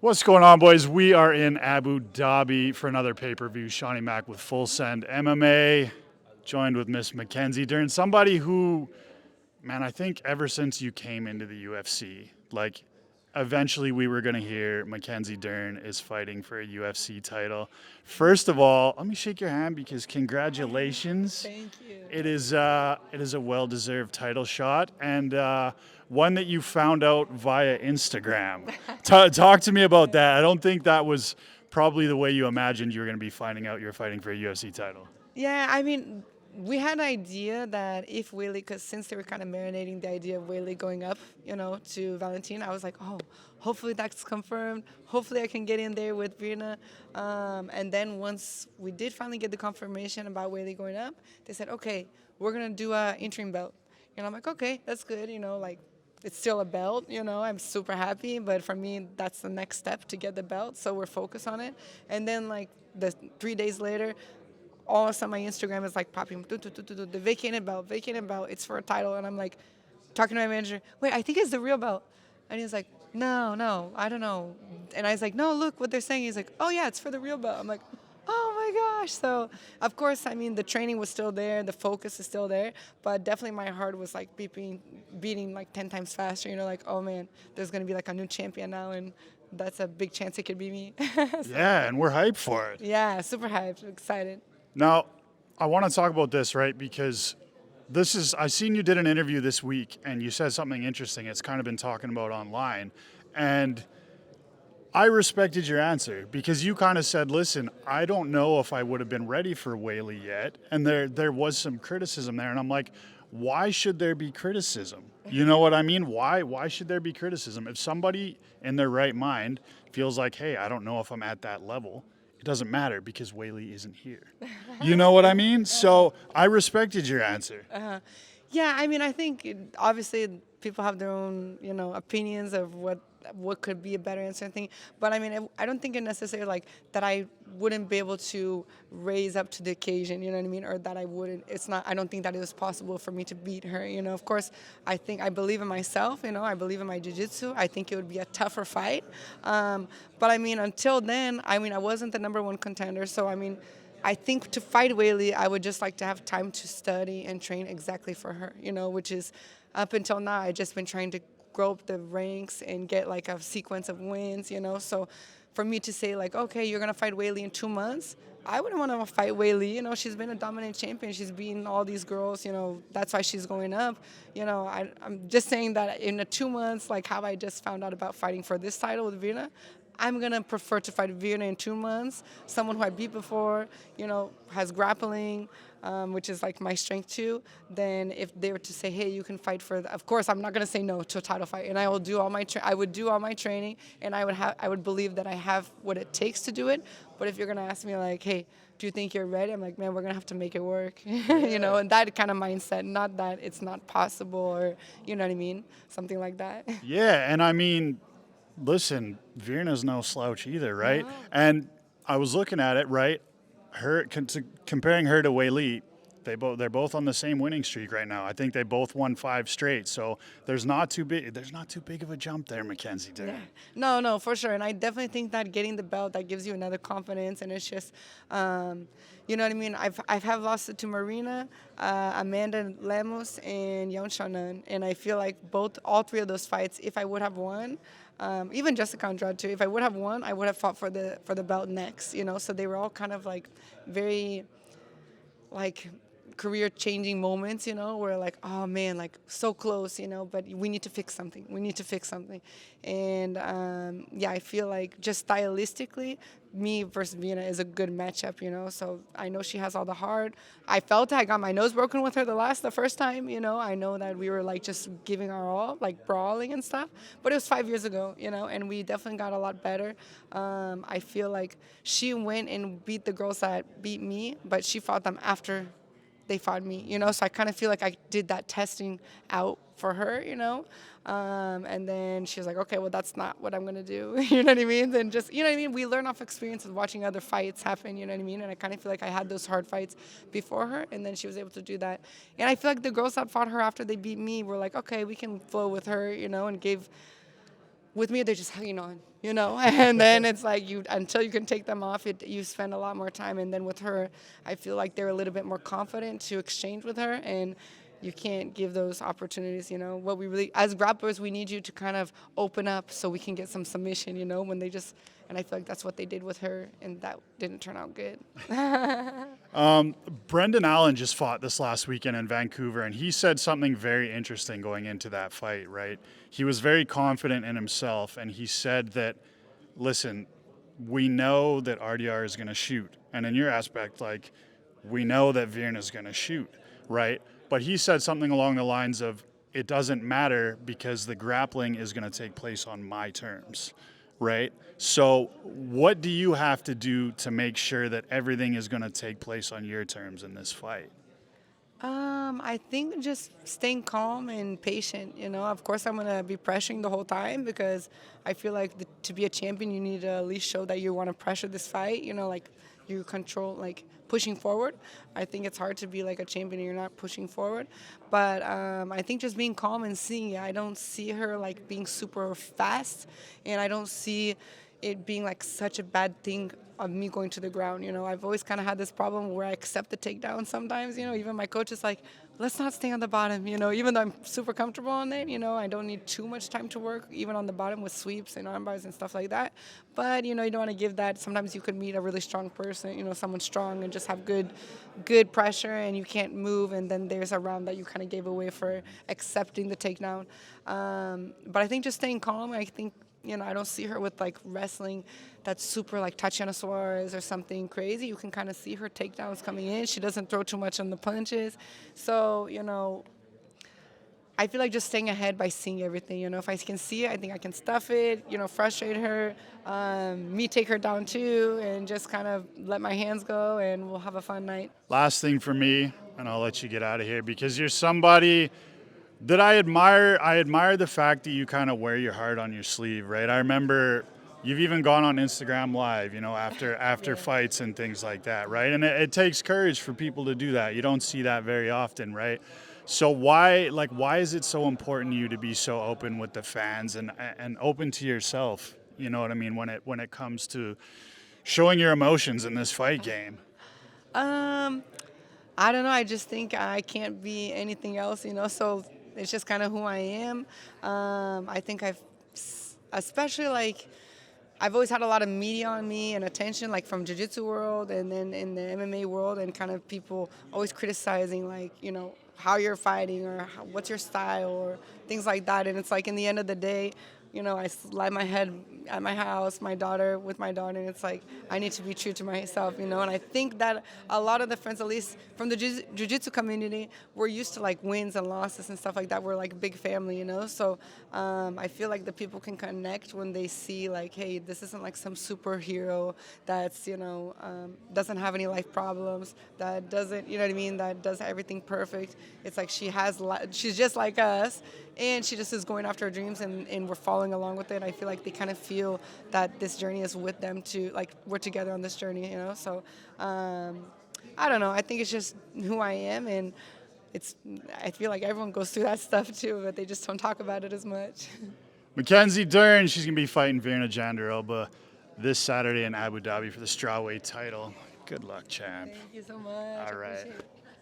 What's going on, boys? We are in Abu Dhabi for another pay-per-view. Shawnee Mac with Full Send MMA, joined with Miss Mackenzie Dern, somebody who, man, I think ever since you came into the UFC, like, eventually we were going to hear Mackenzie Dern is fighting for a UFC title. First of all, let me shake your hand because congratulations. Thank you. It is a well-deserved title shot, and one that you found out via Instagram. Talk to me about that. I don't think that was probably the way you imagined you were going to be finding out you were fighting for a UFC title. Yeah, I mean, we had an idea that if Weili, because since they were kind of marinating the idea of Weili going up, to Valentin, I was like, oh, hopefully that's confirmed. Hopefully I can get in there with Virna. And then once we did finally get the confirmation about Weili going up, they said, okay, we're going to do a interim belt. And I'm like, okay, that's good, it's still a belt, I'm super happy, but for me, that's the next step to get the belt, so we're focused on it. And then, the 3 days later, all of a sudden my Instagram is popping, the vacated belt, it's for a title, and I'm talking to my manager, wait, I think it's the real belt. And he's like, no, I don't know. And I was like, no, look what they're saying. He's like, oh yeah, it's for the real belt. I'm like, oh my gosh. So, of course, the training was still there, the focus is still there, but definitely my heart was beating 10 times faster, oh man, there's going to be a new champion now, and that's a big chance it could be me. Yeah, and we're hyped for it. Yeah, super hyped, excited. Now, I want to talk about this, right, because I seen you did an interview this week, and you said something interesting. It's kind of been talking about online, and I respected your answer because you kind of said, listen, I don't know if I would have been ready for Weili yet. And there was some criticism there. And I'm like, why should there be criticism? You know what I mean? Why should there be criticism? If somebody in their right mind feels like, hey, I don't know if I'm at that level, it doesn't matter because Weili isn't here. You know what I mean? So I respected your answer. Yeah, I think obviously people have their own, opinions of what could be a better answer thing. But I don't think it necessarily that I wouldn't be able to raise up to the occasion, you know what I mean? Or that I wouldn't, I don't think that it was possible for me to beat her, Of course, I believe in myself, I believe in my jiu-jitsu. I think it would be a tougher fight. But until then, I wasn't the number one contender. So, I think to fight Weili, I would just like to have time to study and train exactly for her, which is up until now, I've just been trying to grow up the ranks and get a sequence of wins, So for me to say okay, you're gonna fight Weili in 2 months, I wouldn't want to fight Weili. She's been a dominant champion. She's beaten all these girls. That's why she's going up. I'm just saying that in the 2 months, how I just found out about fighting for this title with Virna, I'm going to prefer to fight Virna in 2 months, someone who I beat before, has grappling, which is my strength too, than if they were to say, hey, you can fight for, of course, I'm not going to say no to a title fight. And I will do all my, I would do all my training, and I would believe that I have what it takes to do it. But if you're going to ask me hey, do you think you're ready? I'm like, man, we're going to have to make it work, and that kind of mindset, not that it's not possible or, you know what I mean? Something like that. Yeah, and listen, Virna's no slouch either, right? No. And I was looking at it, right? Comparing her to Weili, they're both on the same winning streak right now. I think they both won 5 straight. So there's not too big of a jump there, Mackenzie Dern. Yeah. No, for sure. And I definitely think that getting the belt, that gives you another confidence, and it's just, you know what I mean? I've lost to Marina, Amanda Lemos, and Yeon Shannon, and I feel all 3 of those fights, if I would have won, even Jessica Andrade too, if I would have won, I would have fought for the belt next, So they were all kind of very career-changing moments, where oh man, so close, but we need to fix something. And yeah, I feel just stylistically, me versus Virna is a good matchup, So I know she has all the heart. I felt I got my nose broken with her the first time, I know that we were just giving our all, brawling and stuff. But it was 5 years ago, and we definitely got a lot better. I feel she went and beat the girls that beat me, but she fought them after they fought me, So I kind of feel I did that testing out for her, And then she was like, okay, well, that's not what I'm going to do. You know what I mean? Then just, you know what I mean? We learn off experience of watching other fights happen, you know what I mean? And I kind of feel I had those hard fights before her, and then she was able to do that. And I feel the girls that fought her after they beat me were okay, we can flow with her, and gave, with me, they're just hanging on. you know, and then it's like until you can take them off, you spend a lot more time. And then with her, I feel like they're a little bit more confident to exchange with her, and you can't give those opportunities, you know. What we really, as grapplers, we need you to kind of open up so we can get some submission, you know, when they just, and I feel like that's what they did with her, and that didn't turn out good. Brendan Allen just fought this last weekend in Vancouver, and he said something very interesting going into that fight, right? He was very confident in himself, and he said that, listen, we know that RDR is going to shoot. And in your aspect, like, we know that Virna is going to shoot, right? But he said something along the lines of, it doesn't matter because the grappling is going to take place on my terms, right? So what do you have to do to make sure that everything is going to take place on your terms in this fight? I think just staying calm and patient, you know. Of course, I'm going to be pressuring the whole time because I feel like to be a champion, you need to at least show that you want to pressure this fight, you know, like you control, like pushing forward. I think it's hard to be like a champion and you're not pushing forward. But I think just being calm and seeing it. I don't see her like being super fast, and I don't see it being like such a bad thing of me going to the ground. You know, I've always kind of had this problem where I accept the takedown sometimes. You know, even my coach is like, let's not stay on the bottom. You know, even though I'm super comfortable on it, you know, I don't need too much time to work, even on the bottom with sweeps and arm bars and stuff like that. But, you know, you don't want to give that. Sometimes you could meet a really strong person, you know, someone strong and just have good pressure and you can't move. And then there's a round that you kind of gave away for accepting the takedown. But I think just staying calm, I think, you know, I don't see her with like wrestling that's super like Tatiana Suarez or something crazy. You can kind of see her takedowns coming in. She doesn't throw too much on the punches. So, you know, I feel like just staying ahead by seeing everything. You know, if I can see it, I think I can stuff it, you know, frustrate her, me take her down too, and just kind of let my hands go, and we'll have a fun night. Last thing for me, and I'll let you get out of here, because you're somebody that I admire the fact that you kind of wear your heart on your sleeve, right? I remember you've even gone on Instagram Live, you know, after fights and things like that, right? And it takes courage for people to do that. You don't see that very often, right? So why is it so important to you to be so open with the fans and open to yourself? You know what I mean, when it comes to showing your emotions in this fight game? I don't know. I just think I can't be anything else, you know. So it's just kind of who I am. I think especially like, I've always had a lot of media on me and attention, like from jiu-jitsu world and then in the MMA world, and kind of people always criticizing, like, you know, how you're fighting or what's your style or things like that. And it's like, in the end of the day, you know, I lie my head at my house, with my daughter, and it's like, I need to be true to myself, you know. And I think that a lot of the friends, at least from the jiu-jitsu community, we're used to like wins and losses and stuff like that. We're like a big family, you know. So I feel like the people can connect when they see like, hey, this isn't like some superhero that's, you know, doesn't have any life problems, that doesn't, you know what I mean, that does everything perfect. It's like she's just like us, and she just is going after her dreams, and we're following along with it. I feel like they kind of feel that this journey is with them too, like we're together on this journey, you know. So I don't know. I think it's just who I am, and I feel like everyone goes through that stuff too, but they just don't talk about it as much. Mackenzie Dern, she's going to be fighting Virna Jandiroba this Saturday in Abu Dhabi for the strawweight title. Good luck, champ. Thank you so much. All right.